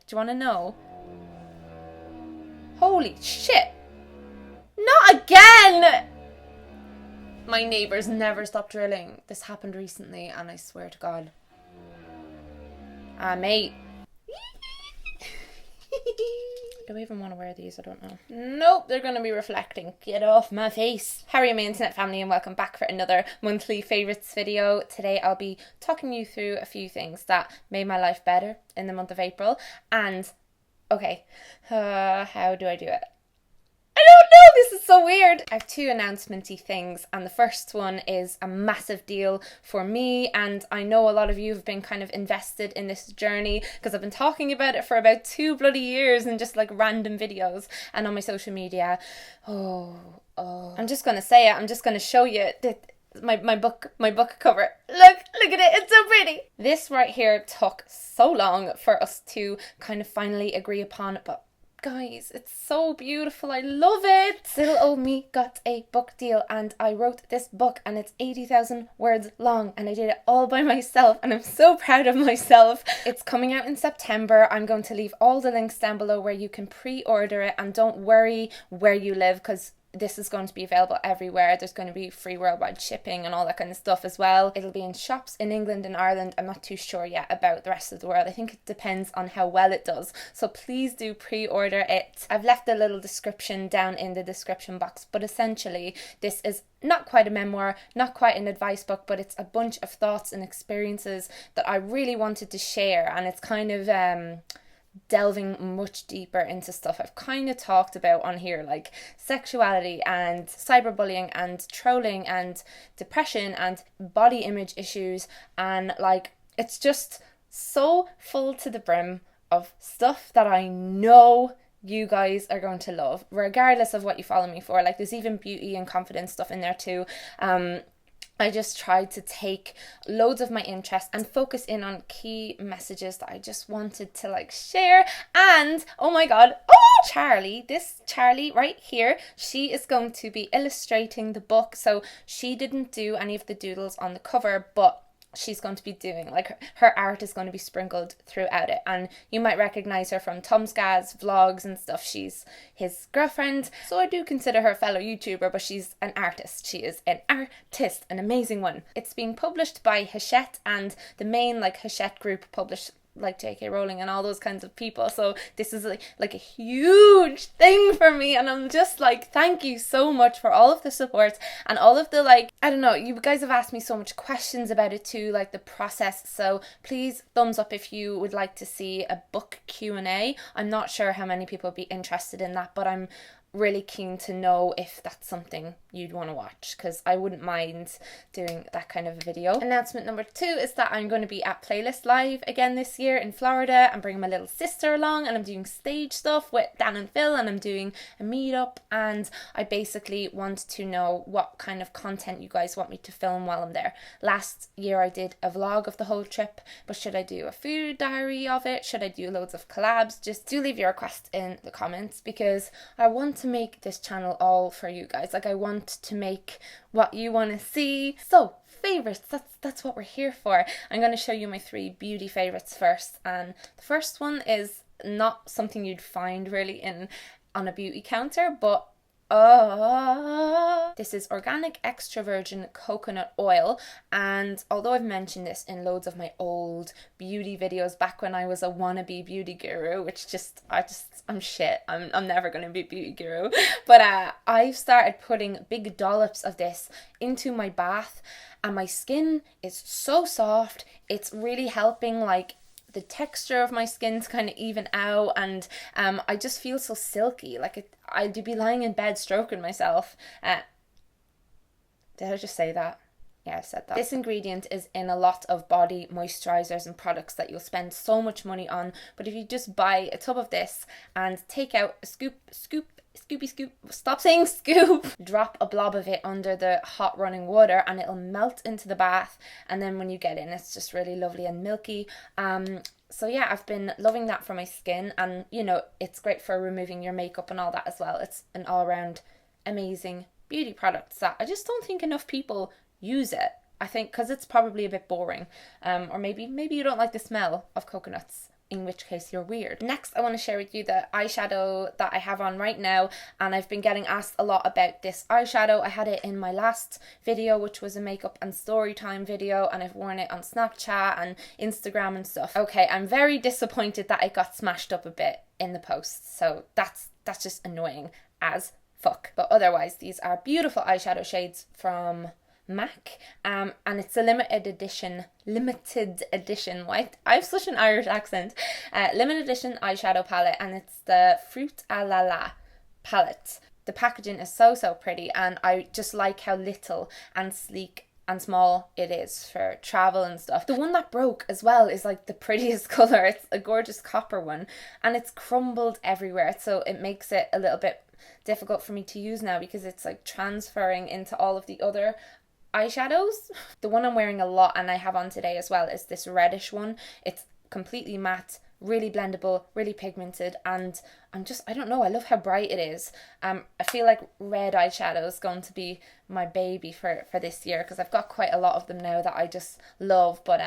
Do you want to know? Holy shit! Not again! My neighbours never stop drilling. This happened recently and I swear to God. Mate. Do I even want to wear these? I don't know. Nope, they're going to be reflecting. Get off my face. How are you, my internet family, and welcome back for another monthly favourites video. Today I'll be talking you through a few things that made my life better in the month of April. And, okay, how do I do it? I don't know, this is so weird. I have two announcement-y things, and the first one is a massive deal for me, and I know a lot of you have been kind of invested in this journey because I've been talking about it for about 2 bloody years in just like random videos and on my social media. I'm just gonna say it, I'm just gonna show you that my book cover. Look at it, it's so pretty. This right here took so long for us to kind of finally agree upon, but guys, it's so beautiful. I love it. Little old me got a book deal and I wrote this book and it's 80,000 words long and I did it all by myself and I'm so proud of myself. It's coming out in September. I'm going to leave all the links down below where you can pre-order it, and don't worry where you live because this is going to be available everywhere. There's going to be free worldwide shipping and all that kind of stuff as well. It'll be in shops in England and Ireland. I'm not too sure yet about the rest of the world. I think it depends on how well it does. So please do pre-order it. I've left a little description down in the description box, but essentially this is not quite a memoir, not quite an advice book, but it's a bunch of thoughts and experiences that I really wanted to share, and it's kind of delving much deeper into stuff I've kind of talked about on here, like sexuality and cyberbullying and trolling and depression and body image issues, and like it's just so full to the brim of stuff that I know you guys are going to love regardless of what you follow me for. Like there's even beauty and confidence stuff in there too. I just tried to take loads of my interests and focus in on key messages that I just wanted to like share. And oh my god, this Charlie right here, she is going to be illustrating the book. So she didn't do any of the doodles on the cover, but she's going to be doing, like, her art is going to be sprinkled throughout it, and you might recognize her from Tom's Gaz vlogs and stuff. She's his girlfriend, so I do consider her a fellow YouTuber, but she's an artist. She is an artist, an amazing one. It's being published by Hachette, and the main like Hachette group publish like J.K. Rowling and all those kinds of people, so this is like a huge thing for me, and I'm just like, thank you so much for all of the support and all of the, like, I don't know, you guys have asked me so much questions about it too, like the process, so please thumbs up if you would like to see a book Q&A. I'm not sure how many people would be interested in that, but I'm really keen to know if that's something you'd want to watch, because I wouldn't mind doing that kind of a video. Announcement number 2 is that I'm going to be at Playlist Live again this year in Florida. I'm bringing my little sister along and I'm doing stage stuff with Dan and Phil, and I'm doing a meetup, and I basically want to know what kind of content you guys want me to film while I'm there. Last year I did a vlog of the whole trip, but should I do a food diary of it? Should I do loads of collabs? Just do leave your request in the comments, because I want to make this channel all for you guys. Like, I want to make what you want to see. So favorites, that's what we're here for. I'm going to show you my 3 beauty favorites first, and the first one is not something you'd find really on a beauty counter, but this is organic extra virgin coconut oil, and although I've mentioned this in loads of my old beauty videos back when I was a wannabe beauty guru, which I'm shit, I'm never going to be a beauty guru, but I've started putting big dollops of this into my bath, and my skin is so soft. It's really helping like the texture of my skin to kind of even out, and I just feel so silky. Like I'd be lying in bed stroking myself. Did I just say that? Yeah, I said that. This ingredient is in a lot of body moisturizers and products that you'll spend so much money on, but if you just buy a tub of this and take out a scoop, stop saying scoop, drop a blob of it under the hot running water and it'll melt into the bath, and then when you get in, it's just really lovely and milky. So yeah, I've been loving that for my skin, and you know, it's great for removing your makeup and all that as well. It's an all-around amazing beauty product that I just don't think enough people use it. I think because it's probably a bit boring, or maybe you don't like the smell of coconuts. in which case you're weird. Next, I want to share with you the eyeshadow that I have on right now, and I've been getting asked a lot about this eyeshadow. I had it in my last video, which was a makeup and story time video, and I've worn it on Snapchat and Instagram and stuff. Okay, I'm very disappointed that it got smashed up a bit in the post, so that's just annoying as fuck. But otherwise, these are beautiful eyeshadow shades from MAC, and it's a limited edition, why I have such an Irish accent, limited edition eyeshadow palette, and it's the Fruit à la la palette. The packaging is so pretty, and I just like how little and sleek and small it is for travel and stuff. The one that broke as well is like the prettiest colour. It's a gorgeous copper one, and it's crumbled everywhere, so it makes it a little bit difficult for me to use now because it's like transferring into all of the other eyeshadows. The one I'm wearing a lot and I have on today as well is this reddish one. It's completely matte, really blendable, really pigmented, and I don't know, I love how bright it is. I feel like red eyeshadow is going to be my baby for this year because I've got quite a lot of them now that I just love, but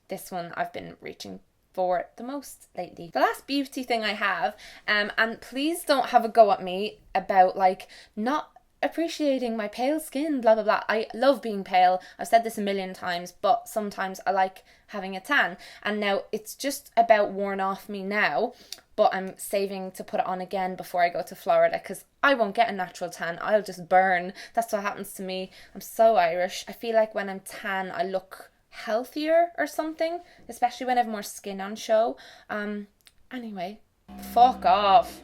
this one I've been reaching for the most lately. The last beauty thing I have, and please don't have a go at me about like not appreciating my pale skin, blah blah blah. I love being pale, I've said this a million times, but sometimes I like having a tan, and now it's just about worn off me now, but I'm saving to put it on again before I go to Florida because I won't get a natural tan, I'll just burn. That's what happens to me. I'm so Irish. I feel like when I'm tan I look healthier or something, especially when I have more skin on show. Anyway, fuck off.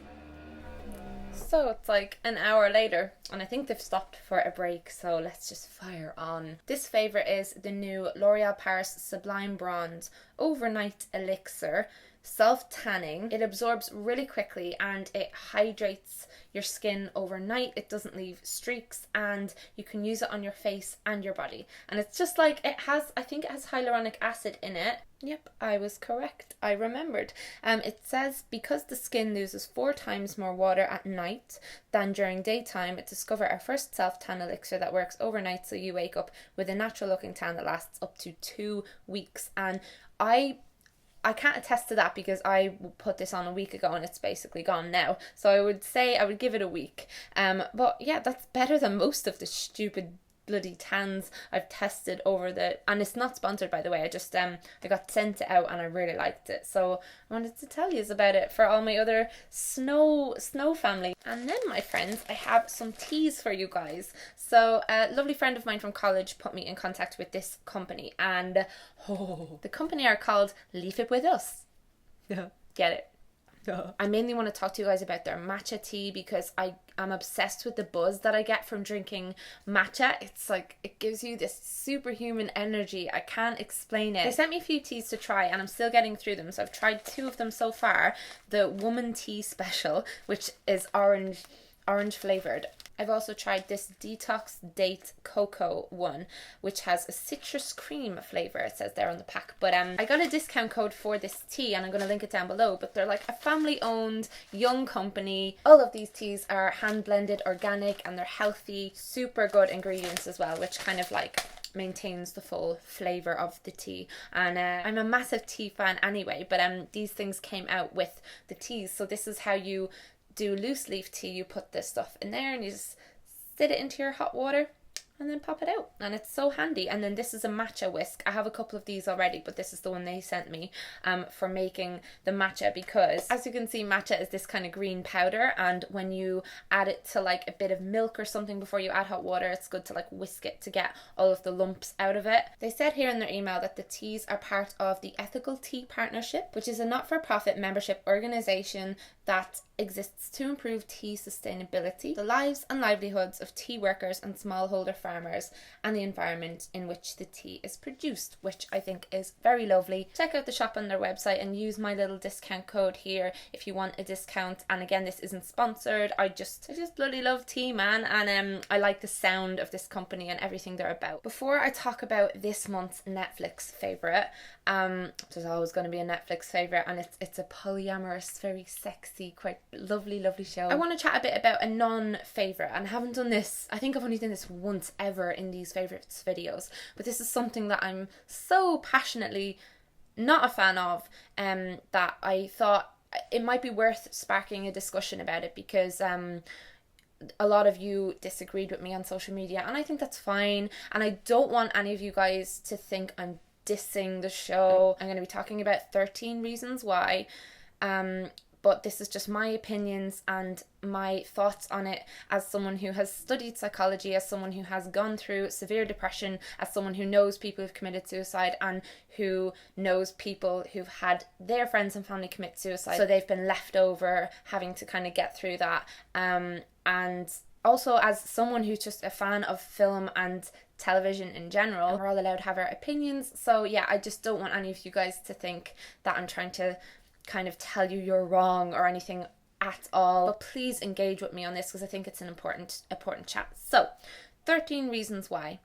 So it's like an hour later and I think they've stopped for a break, so let's just fire on. This favourite is the new L'Oreal Paris Sublime Bronze Overnight Elixir Self-Tanning. It absorbs really quickly and it hydrates your skin overnight. It doesn't leave streaks, and you can use it on your face and your body. And it's just like, I think it has hyaluronic acid in it. Yep, I was correct. I remembered. It says because the skin loses 4 times more water at night than during daytime, it discovered our first self-tan elixir that works overnight, so you wake up with a natural looking tan that lasts up to 2 weeks. And I can't attest to that because I put this on a week ago and it's basically gone now. So I would say I would give it a week. But yeah, that's better than most of the stupid bloody tans I've tested over and it's not sponsored, by the way. I got sent it out and I really liked it, so I wanted to tell you about it for all my other snow family. And then, my friends, I have some teas for you guys. So a lovely friend of mine from college put me in contact with this company, and the company are called Leaf It With Us. Yeah, get it. I mainly want to talk to you guys about their matcha tea because I'm obsessed with the buzz that I get from drinking matcha. It's like, it gives you this superhuman energy. I can't explain it. They sent me a few teas to try and I'm still getting through them. So I've tried 2 of them so far. The Woman Tea Special, which is orange flavoured. I've also tried this Detox Date Cocoa one, which has a citrus cream flavour, it says there on the pack. But I got a discount code for this tea and I'm going to link it down below. But they're like a family-owned, young company. All of these teas are hand-blended, organic, and they're healthy. Super good ingredients as well, which kind of like maintains the full flavour of the tea. And I'm a massive tea fan anyway, but these things came out with the teas. So this is how you do loose leaf tea. You put this stuff in there and you just sit it into your hot water and then pop it out, and it's so handy. And then this is a matcha whisk. I have a couple of these already, but this is the one they sent me for making the matcha, because as you can see, matcha is this kind of green powder, and when you add it to like a bit of milk or something before you add hot water, it's good to like whisk it to get all of the lumps out of it. They said here in their email that the teas are part of the Ethical Tea Partnership, which is a not-for-profit membership organisation that exists to improve tea sustainability, the lives and livelihoods of tea workers and smallholder farmers, and the environment in which the tea is produced, which I think is very lovely. Check out the shop on their website and use my little discount code here if you want a discount. And again, this isn't sponsored. I just bloody love tea, man, and I like the sound of this company and everything they're about. Before I talk about this month's Netflix favourite, there's always going to be a Netflix favourite, and it's a polyamorous, very sexy, quite lovely show. I want to chat a bit about a non-favourite, and I haven't done this, I think I've only done this once ever in these favourites videos, but this is something that I'm so passionately not a fan of, that I thought it might be worth sparking a discussion about it, because a lot of you disagreed with me on social media, and I think that's fine, and I don't want any of you guys to think I'm dissing the show. I'm going to be talking about 13 reasons why, but this is just my opinions and my thoughts on it as someone who has studied psychology, as someone who has gone through severe depression, as someone who knows people who've committed suicide, and who knows people who've had their friends and family commit suicide, so they've been left over having to kind of get through that, and also as someone who's just a fan of film and television in general. We're all allowed to have our opinions, so yeah, I just don't want any of you guys to think that I'm trying to kind of tell you you're wrong or anything at all, but please engage with me on this, because I think it's an important chat. So 13 reasons why,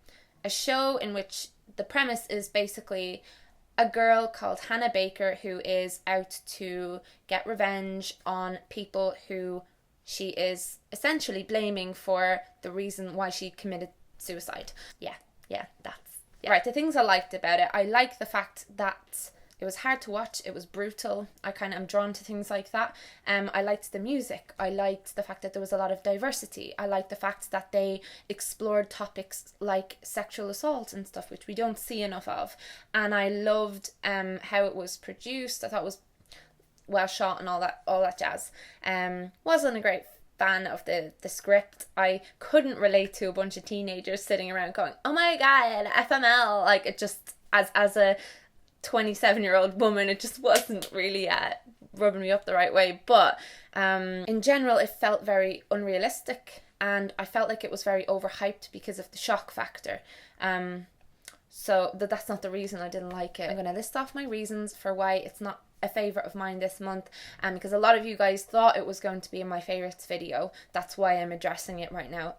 a show in which the premise is basically a girl called Hannah Baker who is out to get revenge on people who she is essentially blaming for the reason why she committed suicide. Yeah, right. The things I liked about it, I like the fact that it was hard to watch, it was brutal. I kind of am drawn to things like that. I liked the music. I liked the fact that there was a lot of diversity. I liked the fact that they explored topics like sexual assault and stuff, which we don't see enough of. And I loved how it was produced. I thought it was well shot and all that jazz. Wasn't a great fan of the script. I couldn't relate to a bunch of teenagers sitting around going, "Oh my god, FML!" Like, it just, as a 27-year-old woman, it just wasn't really rubbing me up the right way. But in general, it felt very unrealistic, and I felt like it was very overhyped because of the shock factor. So that's not the reason I didn't like it. I'm going to list off my reasons for why it's not a favourite of mine this month, because a lot of you guys thought it was going to be in my favourites video. That's why I'm addressing it right now.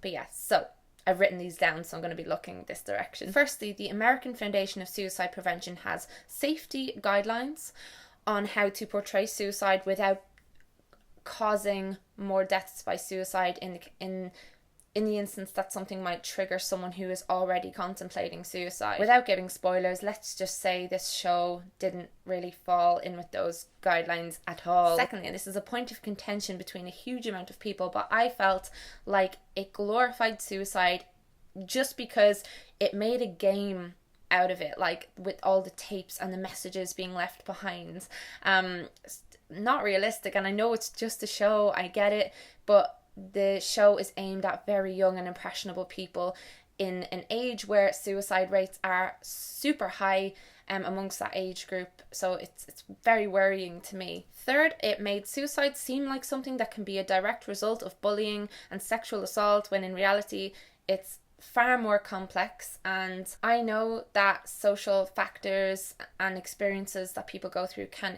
But yeah, so I've written these down, so I'm going to be looking this direction. Firstly, the American Foundation of Suicide Prevention has safety guidelines on how to portray suicide without causing more deaths by suicide in the instance that something might trigger someone who is already contemplating suicide. Without giving spoilers, let's just say this show didn't really fall in with those guidelines at all. Secondly, and this is a point of contention between a huge amount of people, but I felt like it glorified suicide just because it made a game out of it, like with all the tapes and the messages being left behind. Not realistic, and I know it's just a show, I get it, but the show is aimed at very young and impressionable people in an age where suicide rates are super high amongst that age group, so it's very worrying to me. Third, it made suicide seem like something that can be a direct result of bullying and sexual assault, when in reality it's far more complex. And I know that social factors and experiences that people go through can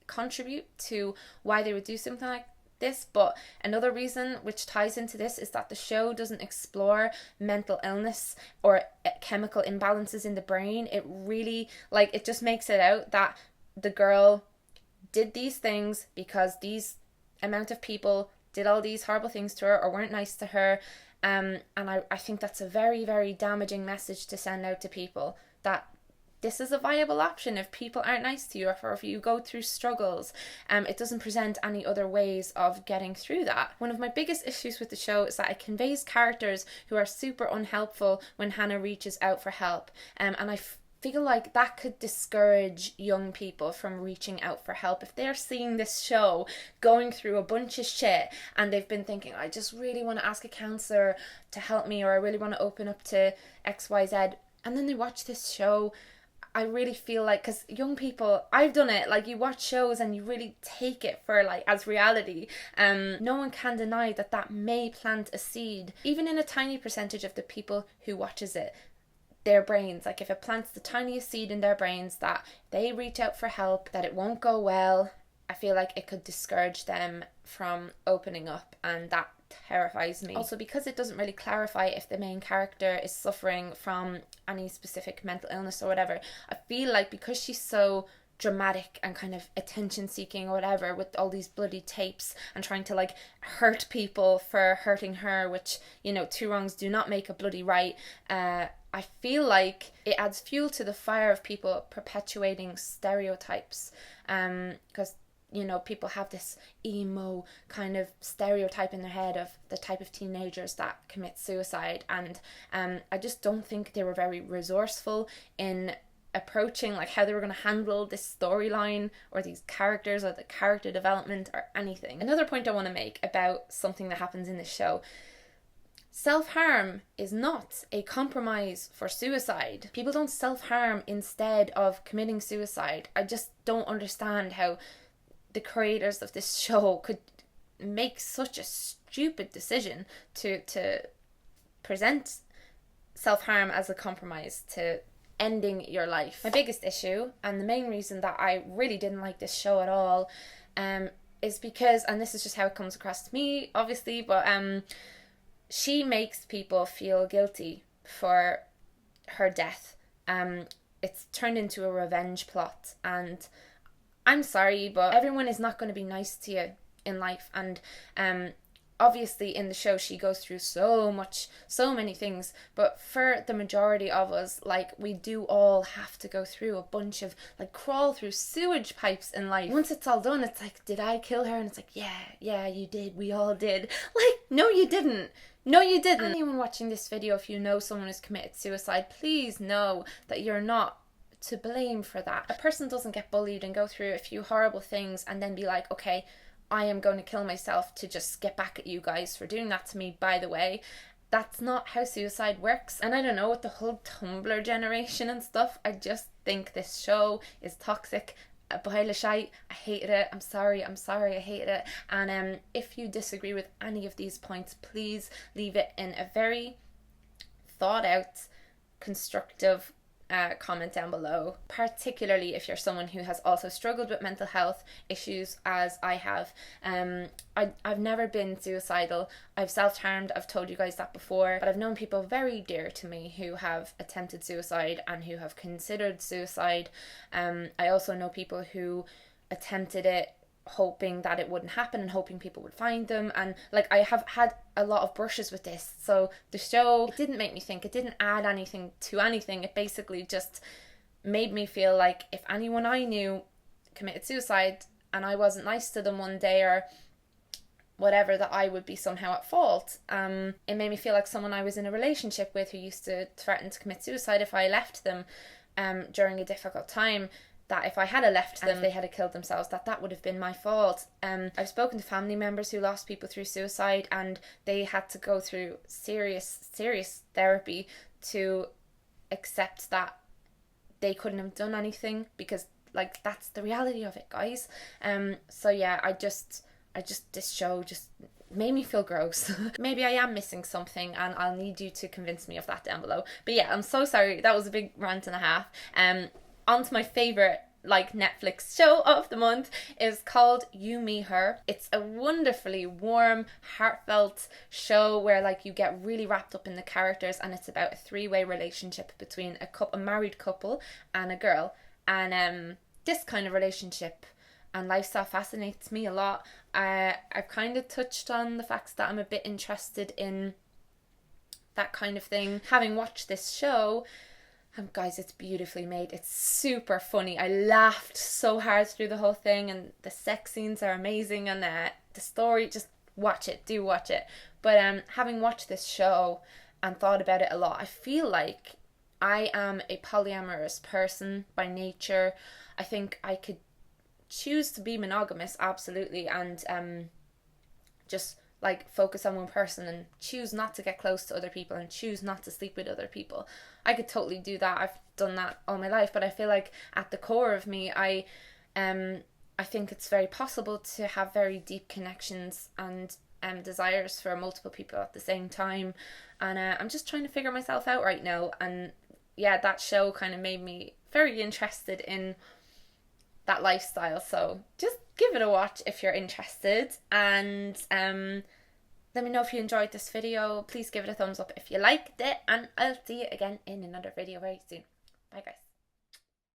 contribute to why they would do something like this, but another reason which ties into this is that the show doesn't explore mental illness or chemical imbalances in the brain. It really, like, it just makes it out that the girl did these things because these amount of people did all these horrible things to her or weren't nice to her, and I think that's a very, very damaging message to send out to people, that this is a viable option if people aren't nice to you, or if you go through struggles. It doesn't present any other ways of getting through that. One of my biggest issues with the show is that it conveys characters who are super unhelpful when Hannah reaches out for help. And I feel like that could discourage young people from reaching out for help. If they're seeing this show going through a bunch of shit and they've been thinking, I just really want to ask a counsellor to help me, or I really want to open up to XYZ, and then they watch this show, I really feel like, because young people, I've done it, like, you watch shows and you really take it for, like, as reality. No one can deny that that may plant a seed, even in a tiny percentage of the people who watches it, their brains. Like, if it plants the tiniest seed in their brains that they reach out for help, that it won't go well, I feel like it could discourage them from opening up, and that terrifies me. Also, because it doesn't really clarify if the main character is suffering from any specific mental illness or whatever, I feel like because she's so dramatic and kind of attention seeking or whatever, with all these bloody tapes and trying to like hurt people for hurting her, which, you know, two wrongs do not make a bloody right. I feel like it adds fuel to the fire of people perpetuating stereotypes, because you know, people have this emo kind of stereotype in their head of the type of teenagers that commit suicide, and I just don't think they were very resourceful in approaching like how they were going to handle this storyline or these characters or the character development or anything. Another point I want to make about something that happens in this show: self-harm is not a compromise for suicide. People don't self-harm instead of committing suicide. I just don't understand how the creators of this show could make such a stupid decision to present self-harm as a compromise to ending your life. My biggest issue, and the main reason that I really didn't like this show at all, is because, and this is just how it comes across to me, obviously, but she makes people feel guilty for her death. It's turned into a revenge plot, and I'm sorry, but everyone is not going to be nice to you in life. And obviously in the show she goes through so many things, but for the majority of us, like, we do all have to go through a bunch of, like, crawl through sewage pipes in life. Once it's all done, it's like, did I kill her? And it's like, yeah, you did. We all did. Like, no, you didn't. No, you didn't. Anyone watching this video, if you know someone who's committed suicide, please know that you're not to blame for that. A person doesn't get bullied and go through a few horrible things and then be like, okay, I am going to kill myself to just get back at you guys for doing that to me, by the way. That's not how suicide works. And I don't know, with the whole Tumblr generation and stuff, I just think this show is toxic, a pile of shite. I hated it. I'm sorry, I hated it. And if you disagree with any of these points, please leave it in a very thought out, constructive comment down below, particularly if you're someone who has also struggled with mental health issues as I have. I've never been suicidal. I've self-harmed, I've told you guys that before, but I've known people very dear to me who have attempted suicide and who have considered suicide. I also know people who attempted it hoping that it wouldn't happen and hoping people would find them, and like, I have had a lot of brushes with this. So the show, it didn't make me think, it didn't add anything to anything. It basically just made me feel like if anyone I knew committed suicide and I wasn't nice to them one day or whatever, that I would be somehow at fault. It made me feel like someone I was in a relationship with who used to threaten to commit suicide if I left them during a difficult time, that if I had left them, if they had killed themselves, that would have been my fault. I've spoken to family members who lost people through suicide, and they had to go through serious therapy to accept that they couldn't have done anything, because, like, that's the reality of it, guys. So yeah, I just this show just made me feel gross. Maybe I am missing something, and I'll need you to convince me of that down below. But yeah, I'm so sorry. That was a big rant and a half. On to my favourite, like, Netflix show of the month, is called You, Me, Her. It's a wonderfully warm, heartfelt show where, like, you get really wrapped up in the characters, and it's about a three-way relationship between a married couple and a girl. And this kind of relationship and lifestyle fascinates me a lot. I've kind of touched on the fact that I'm a bit interested in that kind of thing. Having watched this show, guys, it's beautifully made. It's super funny. I laughed so hard through the whole thing, and the sex scenes are amazing, and the story, just watch it. Do watch it. But having watched this show and thought about it a lot, I feel like I am a polyamorous person by nature. I think I could choose to be monogamous, absolutely, and just, like, focus on one person and choose not to get close to other people and choose not to sleep with other people. I could totally do that. I've done that all my life, but I feel like at the core of me, I think it's very possible to have very deep connections and desires for multiple people at the same time. And I'm just trying to figure myself out right now. And yeah, that show kind of made me very interested in that lifestyle. So just give it a watch if you're interested, and let me know if you enjoyed this video. Please give it a thumbs up if you liked it, and I'll see you again in another video very soon. Bye guys.